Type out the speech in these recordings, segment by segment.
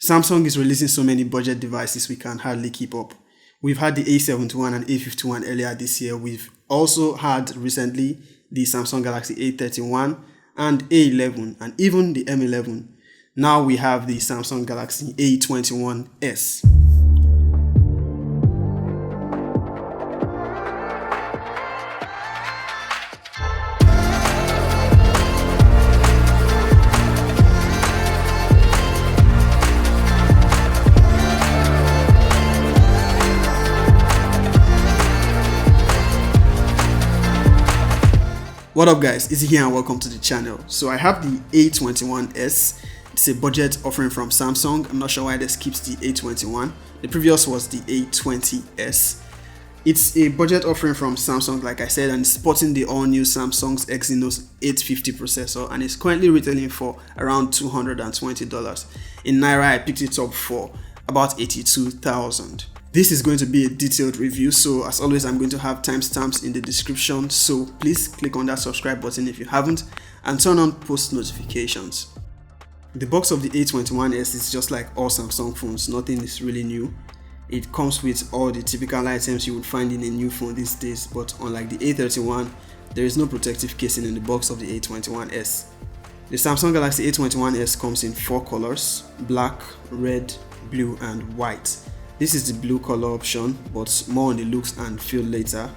Samsung is releasing so many budget devices we can hardly keep up. We've had the A71 and A51 earlier this year. We've also had recently the Samsung Galaxy A31 and A11 and even the M11. Now we have the Samsung Galaxy A21s. What up guys, Izzy here and welcome to the channel. So I have the A21s. It's a budget offering from Samsung. I'm not sure why they skipped the A21. The previous was the A20s. It's a budget offering from Samsung, like I said, and it's sporting the all-new Samsung's Exynos 850 processor, and it's currently retailing for around $220. In Naira, I picked it up for about 82,000. This is going to be a detailed review, so as always I'm going to have timestamps in the description, so please click on that subscribe button if you haven't and turn on post notifications. The box of the A21s is just like all Samsung phones, nothing is really new. It comes with all the typical items you would find in a new phone these days, but unlike the A31, there is no protective casing in the box of the A21s. The Samsung Galaxy A21s comes in 4 colors: black, red, blue and white. This is the blue color option, but more on the looks and feel later.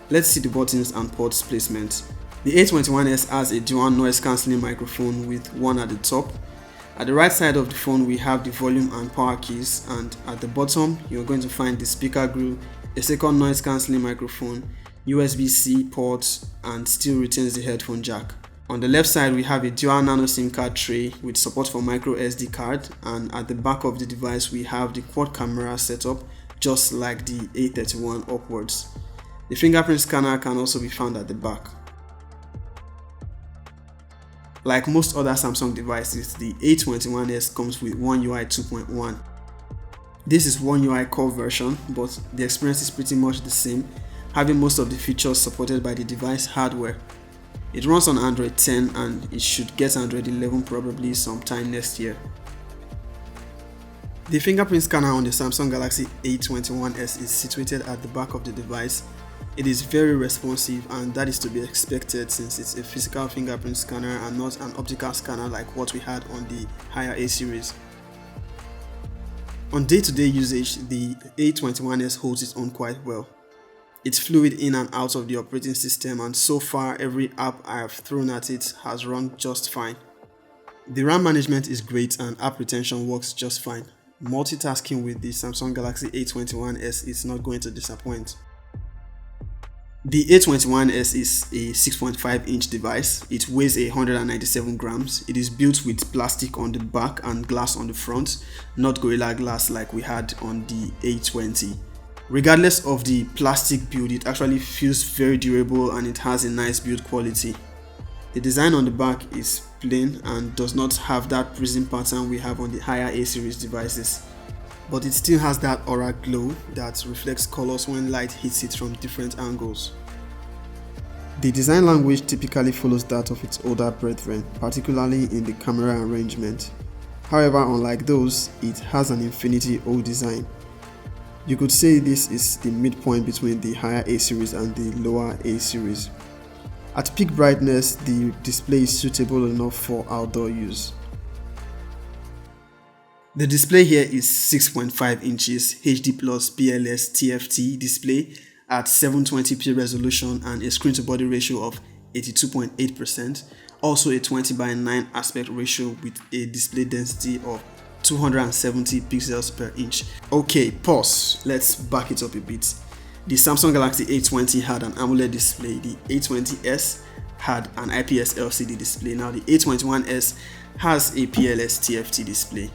Let's see the buttons and ports placement. The A21s has a dual noise cancelling microphone with one at the top. At the right side of the phone we have the volume and power keys, and at the bottom you're going to find the speaker grill, a second noise cancelling microphone, USB-C ports, and still retains the headphone jack. On the left side we have a dual nano SIM card tray with support for micro SD card, and at the back of the device we have the quad camera setup just like the A31 upwards. The fingerprint scanner can also be found at the back. Like most other Samsung devices, the A21s comes with One UI 2.1. This is One UI core version, but the experience is pretty much the same, having most of the features supported by the device hardware. It runs on Android 10 and it should get Android 11 probably sometime next year. The fingerprint scanner on the Samsung Galaxy A21s is situated at the back of the device. It is very responsive, and that is to be expected since it's a physical fingerprint scanner and not an optical scanner like what we had on the higher A series. On day-to-day usage, the A21s holds its own quite well. It's fluid in and out of the operating system, and so far every app I have thrown at it has run just fine. The RAM management is great and app retention works just fine. Multitasking with the Samsung Galaxy A21s is not going to disappoint. The A21s is a 6.5-inch device. It weighs 197 grams. It is built with plastic on the back and glass on the front, not Gorilla Glass like we had on the A20. Regardless of the plastic build, it actually feels very durable and it has a nice build quality. The design on the back is plain and does not have that prism pattern we have on the higher A series devices, but it still has that aura glow that reflects colors when light hits it from different angles. The design language typically follows that of its older brethren, particularly in the camera arrangement. However, unlike those, it has an Infinity O design. You could say this is the midpoint between the higher A series and the lower A series. At peak brightness, the display is suitable enough for outdoor use. The display here is 6.5 inches HD plus PLS TFT display at 720p resolution and a screen to body ratio of 82.8%, also a 20:9 aspect ratio with a display density of 270 pixels per inch. Okay, pause. Let's back it up a bit. The Samsung Galaxy A20 had an AMOLED display. The A20s had an IPS LCD display. Now the A21s has a PLS TFT display.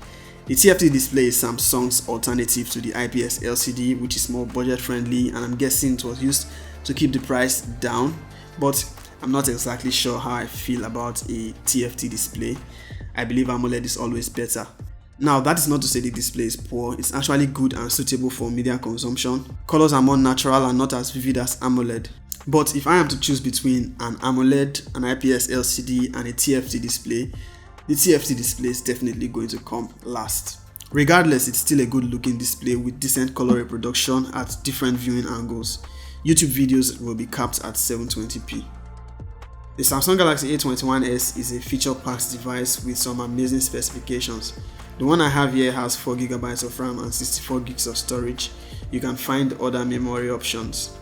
The TFT display is Samsung's alternative to the IPS LCD, which is more budget friendly, and I'm guessing it was used to keep the price down, but I'm not exactly sure how I feel about a TFT display. I believe AMOLED is always better. Now, that is not to say the display is poor. It's actually good and suitable for media consumption. Colors are more natural and not as vivid as AMOLED. But if I am to choose between an AMOLED, an IPS LCD and a TFT display, the TFT display is definitely going to come last. Regardless, it's still a good looking display with decent color reproduction at different viewing angles. YouTube videos will be capped at 720p. The Samsung Galaxy A21s is a feature-packed device with some amazing specifications. The one I have here has 4GB of RAM and 64GB of storage. You can find other memory options.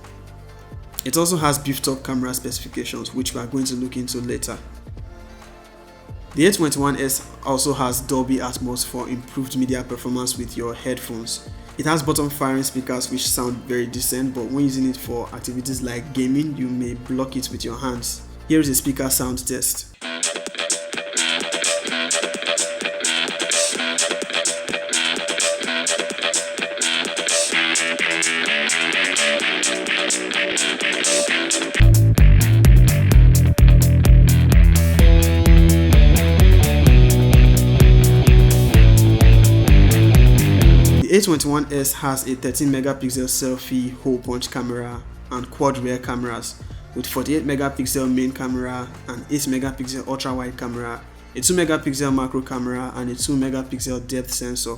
It also has beefed up camera specifications, which we are going to look into later. The A21s also has Dolby Atmos for improved media performance with your headphones. It has bottom-firing speakers which sound very decent, but when using it for activities like gaming, you may block it with your hands. Here is a speaker sound test. The A21s has a 13MP selfie hole punch camera and quad rear cameras with 48MP main camera, an 8MP ultra wide camera, a 2MP macro camera and a 2MP depth sensor.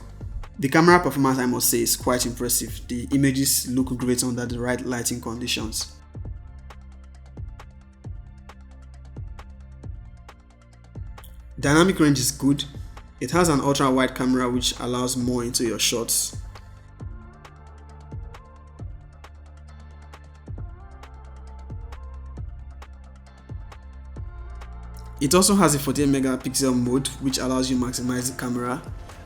The camera performance, I must say, is quite impressive. The images look great under the right lighting conditions. Dynamic range is good. It has an ultra wide camera which allows more into your shots. It also has a 48MP mode which allows you to maximize the camera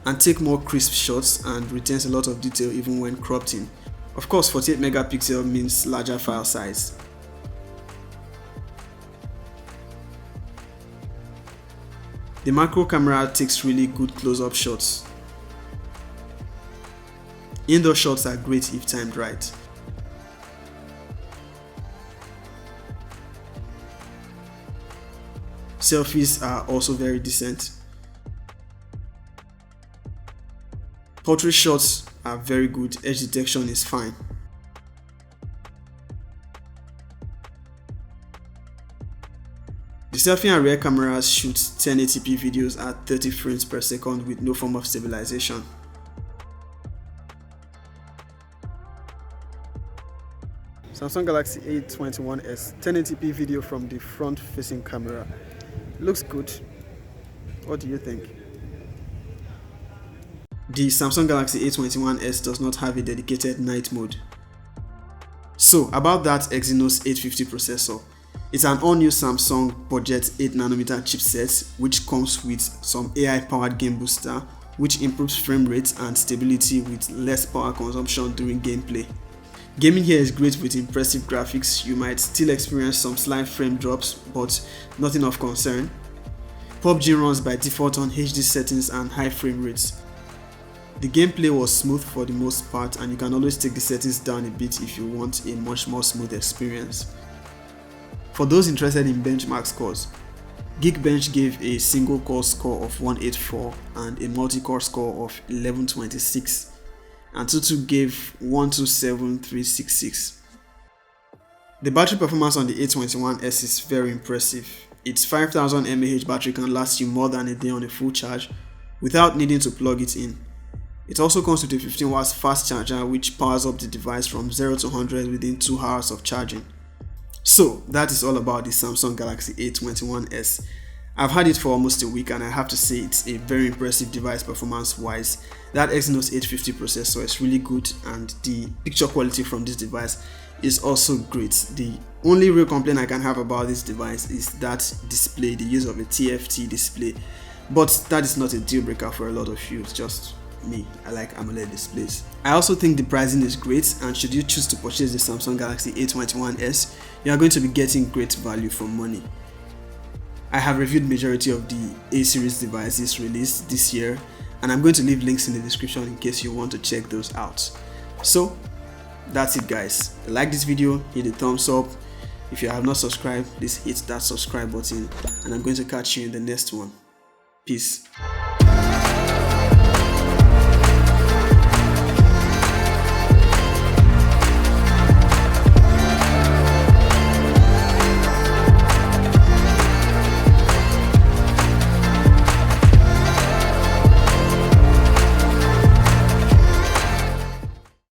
and take more crisp shots and retains a lot of detail even when cropped in. Of course, 48MP means larger file size. The macro camera takes really good close-up shots. Indoor shots are great if timed right. Selfies are also very decent. Portrait shots are very good, edge detection is fine. The selfie and rear cameras shoot 1080p videos at 30 frames per second with no form of stabilization. Samsung Galaxy A21s 1080p video from the front facing camera. Looks good. What do you think? The Samsung Galaxy A21s does not have a dedicated night mode. So about that Exynos 850 processor. It's an all-new Samsung budget 8nm chipset which comes with some AI-powered game booster which improves frame rate and stability with less power consumption during gameplay. Gaming here is great with impressive graphics. You might still experience some slight frame drops, but nothing of concern. PUBG runs by default on HD settings and high frame rates. The gameplay was smooth for the most part, and you can always take the settings down a bit if you want a much more smooth experience. For those interested in benchmark scores, Geekbench gave a single core score of 184 and a multi-core score of 1126, and Tutu gave 127366. The battery performance on the A21s is very impressive. Its 5000 mAh battery can last you more than a day on a full charge without needing to plug it in. It also comes with a 15 watts fast charger which powers up the device from 0 to 100 within 2 hours of charging. So that is all about the Samsung Galaxy A21s. I've had it for almost a week and I have to say it's a very impressive device performance wise. That Exynos 850 processor is really good and the picture quality from this device is also great. The only real complaint I can have about this device is that display, the use of a TFT display, but that is not a deal breaker for a lot of you. It's just me, I like AMOLED displays. I also think the pricing is great, and should you choose to purchase the Samsung Galaxy A21s, you are going to be getting great value for money. I have reviewed majority of the A-series devices released this year, and I'm going to leave links in the description in case you want to check those out. So that's it guys. Like this video, hit the thumbs up. If you have not subscribed, please hit that subscribe button, and I'm going to catch you in the next one. Peace.